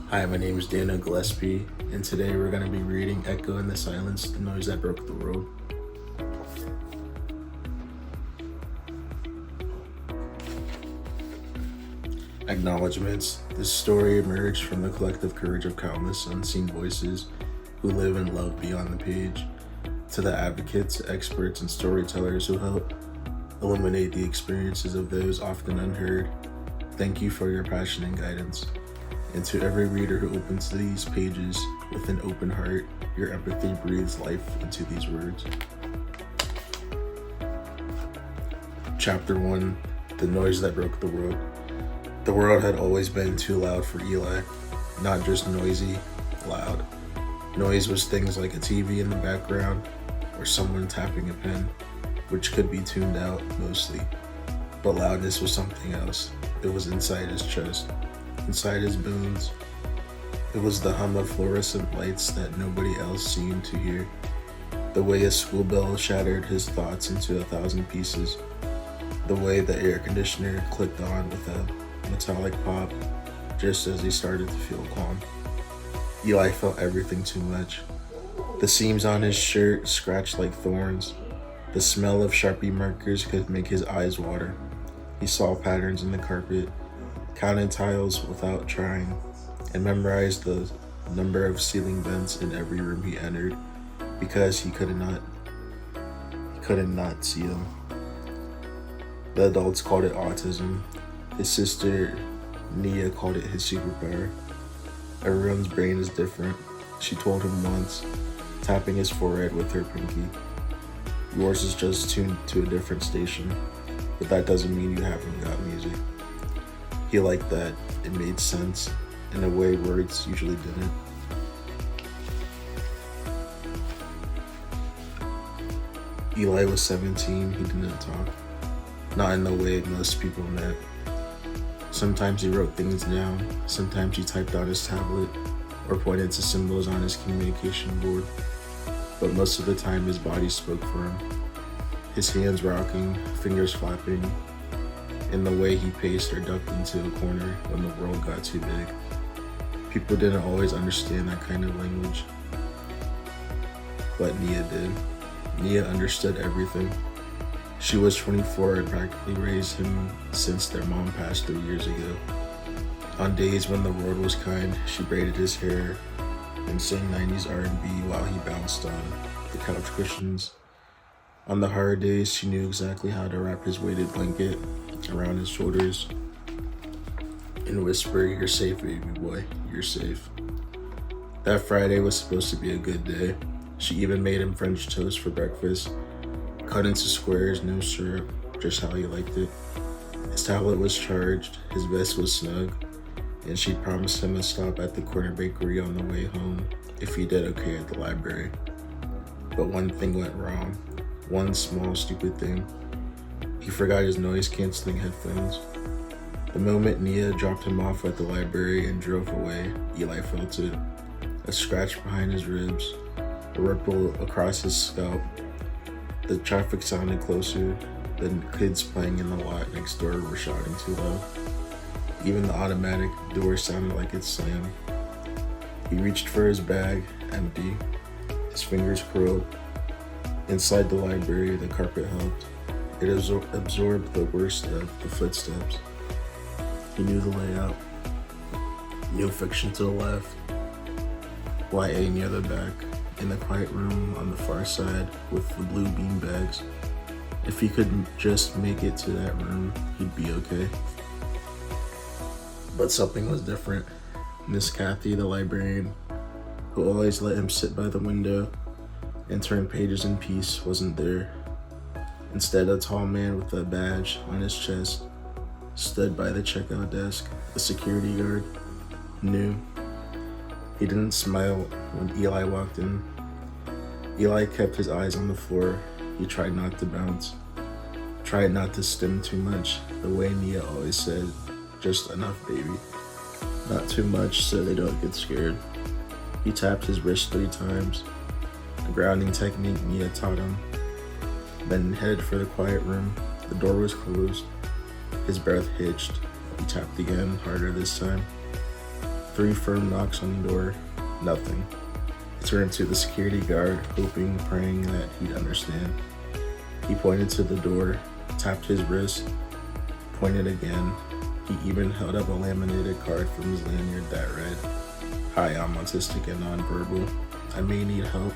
Hi, my name is Daniel Gillespie, and today we're going to be reading Echo in the Silence, the Noise That Broke the World. Acknowledgements. This story emerged from the collective courage of countless unseen voices who live and love beyond the page. To the advocates, experts, and storytellers who help illuminate the experiences of those often unheard, thank you for your passion and guidance. And to every reader who opens these pages with an open heart, your empathy breathes life into these words. Chapter 1: The Noise That Broke the World. The world had always been too loud for Eli. Not just noisy, loud. Noise was things like a TV in the background or someone tapping a pen, which could be tuned out mostly. But loudness was something else. It was inside his chest, inside his bones. It was the hum of fluorescent lights that nobody else seemed to hear. The way a school bell shattered his thoughts into 1,000 pieces. The way the air conditioner clicked on with a metallic pop just as he started to feel calm. Eli felt everything too much. The seams on his shirt scratched like thorns. The smell of Sharpie markers could make his eyes water. He saw patterns in the carpet, counted tiles without trying, and memorized the number of ceiling vents in every room he entered because he couldn't not see them. The adults called it autism. His sister Nia called it his superpower. Everyone's brain is different, she told him once, tapping his forehead with her pinky. Yours is just tuned to a different station, but that doesn't mean you haven't got music. He liked that. It made sense in a way words usually didn't. Eli was 17, he didn't talk. Not in the way most people met. Sometimes he wrote things down, sometimes he typed on his tablet or pointed to symbols on his communication board. But most of the time his body spoke for him. His hands rocking, fingers flapping, in the way he paced or ducked into a corner when the world got too big. People didn't always understand that kind of language, but Nia did. Nia understood everything. She was 24 and practically raised him since their mom passed 3 years ago. On days when the world was kind, she braided his hair and sang 90s R&B while he bounced on the couch cushions. On the hard days, she knew exactly how to wrap his weighted blanket around his shoulders and whisper, "You're safe, baby boy, you're safe." That Friday was supposed to be a good day. She even made him French toast for breakfast, cut into squares, no syrup, just how he liked it. His tablet was charged, his vest was snug, and she'd promised him a stop at the corner bakery on the way home if he did okay at the library. But one thing went wrong. One small stupid thing. He forgot his noise-canceling headphones. The moment Nia dropped him off at the library and drove away, Eli felt it. A scratch behind his ribs, a ripple across his scalp. The traffic sounded closer. The kids playing in the lot next door were shouting too loud. Even the automatic door sounded like it slammed. He reached for his bag, empty. His fingers curled. Inside the library, the carpet helped. It absorbed the worst of the footsteps. He knew the layout. No fiction to the left. YA near the back. In the quiet room on the far side with the blue bean bags. If he could just make it to that room, he'd be okay. But something was different. Miss Kathy, the librarian, who always let him sit by the window and turn pages in peace, wasn't there. Instead, a tall man with a badge on his chest stood by the checkout desk, a security guard. New. He didn't smile when Eli walked in. Eli kept his eyes on the floor. He tried not to bounce. Tried not to stim too much, the way Nia always said, "Just enough, baby. Not too much so they don't get scared." He tapped his wrist 3 times, a grounding technique Nia taught him, then headed for the quiet room. The door was closed. His breath hitched. He tapped again, harder this time. 3 firm knocks on the door, nothing. He turned to the security guard, hoping, praying that he'd understand. He pointed to the door, tapped his wrist, pointed again. He even held up a laminated card from his lanyard that read, "Hi, I'm autistic and nonverbal. I may need help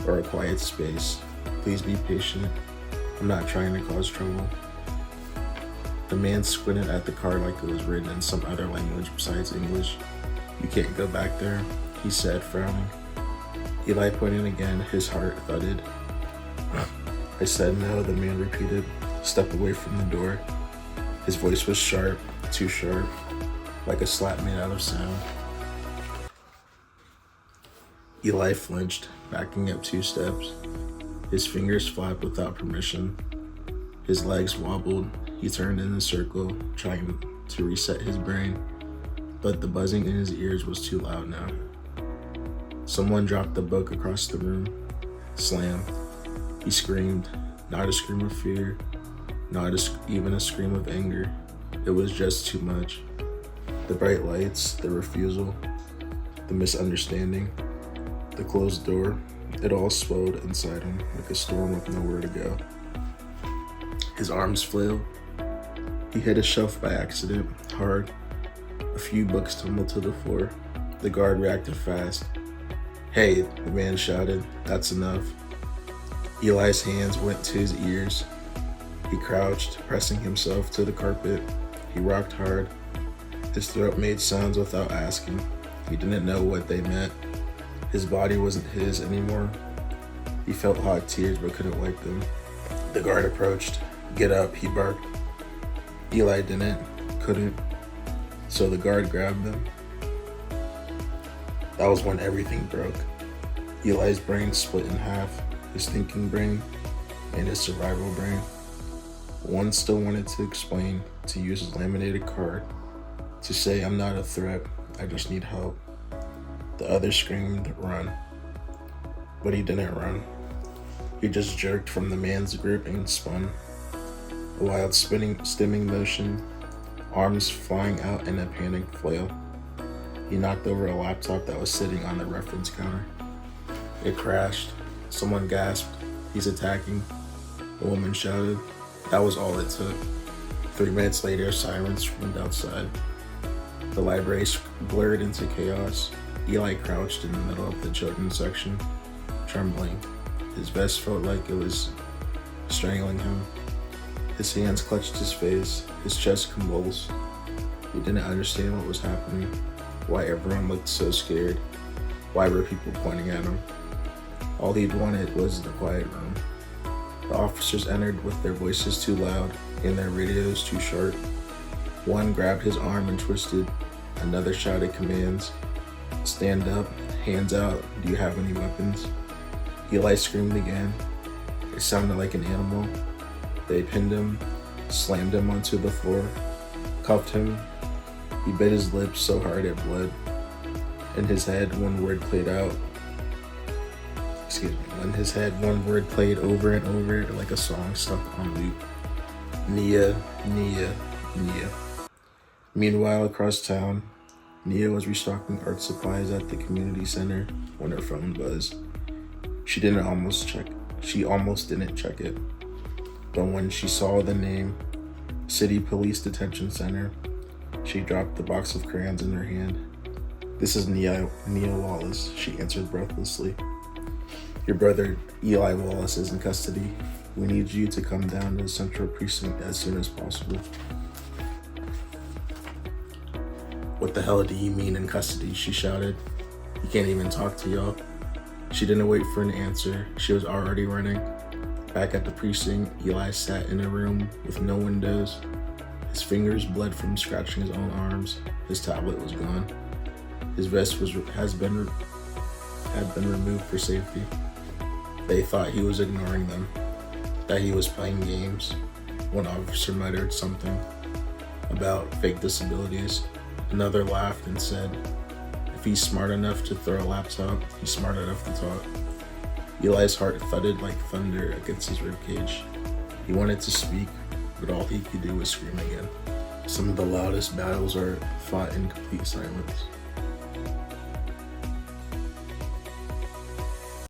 or a quiet space. Please be patient. I'm not trying to cause trouble." The man squinted at the card like it was written in some other language besides English. "You can't go back there," he said, frowning. Eli pointed again. His heart thudded. "I said no," the man repeated. "Step away from the door." His voice was sharp, too sharp, like a slap made out of sound. Eli flinched, backing up 2 steps. His fingers flapped without permission. His legs wobbled. He turned in a circle, trying to reset his brain, but the buzzing in his ears was too loud now. Someone dropped the book across the room. Slam. He screamed, not a scream of fear, not even a scream of anger. It was just too much. The bright lights, the refusal, the misunderstanding, the closed door, it all swelled inside him like a storm with nowhere to go. His arms flailed. He hit a shelf by accident, hard. A few books tumbled to the floor. The guard reacted fast. "Hey," the man shouted, "that's enough." Eli's hands went to his ears. He crouched, pressing himself to the carpet. He rocked hard. His throat made sounds without asking. He didn't know what they meant. His body wasn't his anymore. He felt hot tears but couldn't wipe them. The guard approached. "Get up," he barked. Eli couldn't. So the guard grabbed them. That was when everything broke. Eli's brain split in half, his thinking brain and his survival brain. One still wanted to explain, to use his laminated card, to say, "I'm not a threat, I just need help." The other screamed, "Run." But he didn't run. He just jerked from the man's grip and spun. A wild stimming motion, arms flying out in a panicked flail. He knocked over a laptop that was sitting on the reference counter. It crashed. Someone gasped, "He's attacking." A woman shouted. That was all it took. 3 minutes later, sirens screamed outside. The library blurred into chaos. Eli crouched in the middle of the children's section, trembling. His vest felt like it was strangling him. His hands clutched his face, his chest convulsed. He didn't understand what was happening, why everyone looked so scared, why were people pointing at him. All he'd wanted was the quiet room. The officers entered with their voices too loud and their radios too sharp. One grabbed his arm and twisted, another shouted commands. "Stand up, hands out, do you have any weapons?" Eli screamed again. It sounded like an animal. They pinned him, slammed him onto the floor, cuffed him. He bit his lips so hard it bled. In his head, one word played over and over like a song stuck on loop. Nia, Nia, Nia. Meanwhile, across town, Nia was restocking art supplies at the community center when her phone buzzed. She almost didn't check it. But when she saw the name, City Police Detention Center, she dropped the box of crayons in her hand. "This is Nia Wallace," she answered breathlessly. "Your brother, Eli Wallace, is in custody. We need you to come down to the Central Precinct as soon as possible." "What the hell do you mean in custody?" she shouted. "He can't even talk to y'all." She didn't wait for an answer. She was already running. Back at the precinct, Eli sat in a room with no windows. His fingers bled from scratching his own arms. His tablet was gone. His vest had been removed for safety. They thought he was ignoring them, that he was playing games. One officer muttered something about fake disabilities. Another laughed and said, "If he's smart enough to throw a laptop, he's smart enough to talk." Eli's heart thudded like thunder against his ribcage. He wanted to speak, but all he could do was scream again. Some of the loudest battles are fought in complete silence.